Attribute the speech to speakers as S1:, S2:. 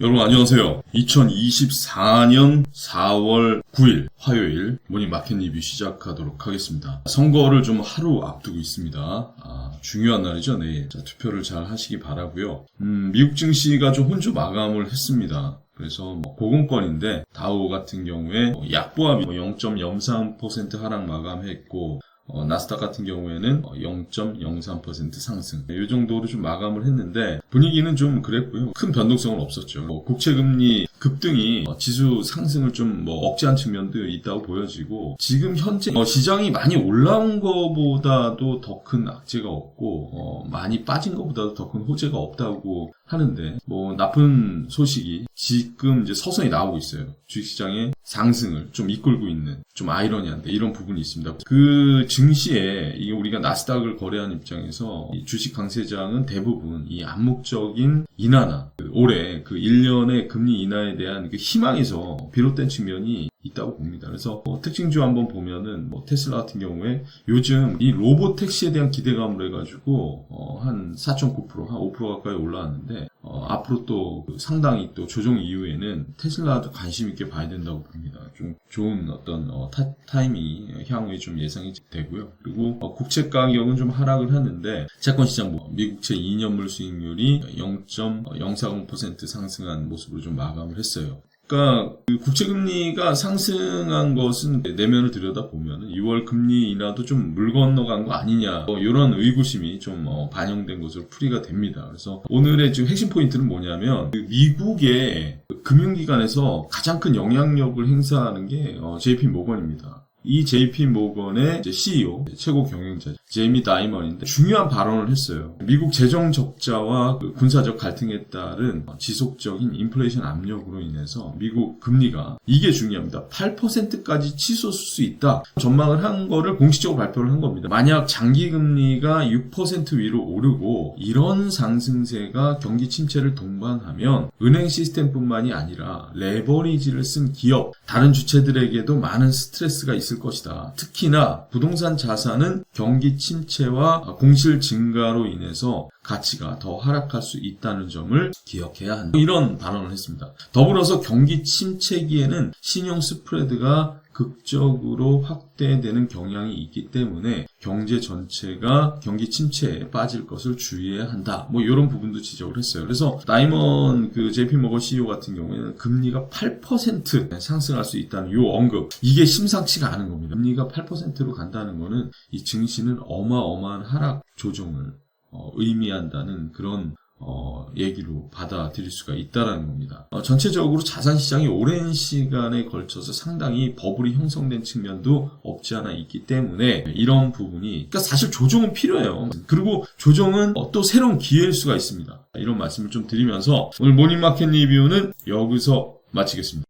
S1: 여러분 안녕하세요. 2024년 4월 9일 화요일 모닝 마켓 리뷰 시작하도록 하겠습니다. 선거를 좀 하루 앞두고 있습니다. 중요한 날이죠. 내일. 자, 투표를 잘 하시기 바라고요. 미국 증시가 좀 혼조 마감을 했습니다. 그래서 고공권인데 다우 같은 경우에 약보합이 0.03% 하락 마감했고 나스닥 같은 경우에는 0.03% 상승. 이 정도로 좀 마감을 했는데 분위기는 좀 그랬고요. 큰 변동성은 없었죠. 국채금리 급등이 지수 상승을 좀 억제한 측면도 있다고 보여지고 지금 현재 시장이 많이 올라온 것보다도 더 큰 악재가 없고 많이 빠진 것보다도 더 큰 호재가 없다고 하는데 나쁜 소식이 지금 이제 서서히 나오고 있어요. 주식시장의 상승을 좀 이끌고 있는 좀 아이러니한데 이런 부분이 있습니다. 그 증시에 이게 우리가 나스닥을 거래하는 입장에서 이 주식 강세장은 대부분 이 암묵적인 인하나 올해 그 1년의 금리 인하에 대한 그 희망에서 비롯된 측면이 있다고 봅니다. 그래서 특징주 한번 보면은 테슬라 같은 경우에 요즘 이 로봇 택시에 대한 기대감으로 해가지고 한 4.9%, 한 5% 가까이 올라왔는데 앞으로 또 상당히 또 조정 이후에는 테슬라도 관심 있게 봐야 된다고 봅니다. 좀 좋은 어떤 타이밍이 향후에 좀 예상이 되고요. 그리고 국채 가격은 좀 하락을 하는데 채권 시장 미국채 2년물 수익률이 0.040% 상승한 모습으로 좀 마감을 했어요. 그러니까 국채금리가 상승한 것은 내면을 들여다보면 6월 금리 인하도 좀 물 건너간 거 아니냐 이런 의구심이 좀 반영된 것으로 풀이가 됩니다. 그래서 오늘의 지금 핵심 포인트는 뭐냐면 미국의 금융기관에서 가장 큰 영향력을 행사하는 게 JP 모건입니다. 이 JP 모건의 CEO, 최고 경영자 제이미 다이먼인데 중요한 발언을 했어요. 미국 재정 적자와 군사적 갈등에 따른 지속적인 인플레이션 압력으로 인해서 미국 금리가 이게 중요합니다. 8%까지 치솟을 수 있다. 전망을 한 거를 공식적으로 발표를 한 겁니다. 만약 장기 금리가 6% 위로 오르고 이런 상승세가 경기 침체를 동반하면 은행 시스템뿐만이 아니라 레버리지를 쓴 기업, 다른 주체들에게도 많은 스트레스가 있을 것이다. 특히나 부동산 자산은 경기 침체와 공실 증가로 인해서 가치가 더 하락할 수 있다는 점을 기억해야 한다. 이런 발언을 했습니다. 더불어서 경기 침체기에는 신용 스프레드가 극적으로 확대되는 경향이 있기 때문에 경제 전체가 경기 침체에 빠질 것을 주의해야 한다. 이런 부분도 지적을 했어요. 그래서 다이먼 JP모건 CEO 같은 경우에는 금리가 8% 상승할 수 있다는 요 언급. 이게 심상치가 않은 겁니다. 금리가 8%로 간다는 거는 이 증시는 어마어마한 하락 조정을 의미한다는 그런 얘기로 받아들일 수가 있다라는 겁니다. 전체적으로 자산시장이 오랜 시간에 걸쳐서 상당히 버블이 형성된 측면도 없지 않아 있기 때문에 이런 부분이 그러니까 사실 조정은 필요해요. 그리고 조정은 또 새로운 기회일 수가 있습니다. 이런 말씀을 좀 드리면서 오늘 모닝마켓 리뷰는 여기서 마치겠습니다.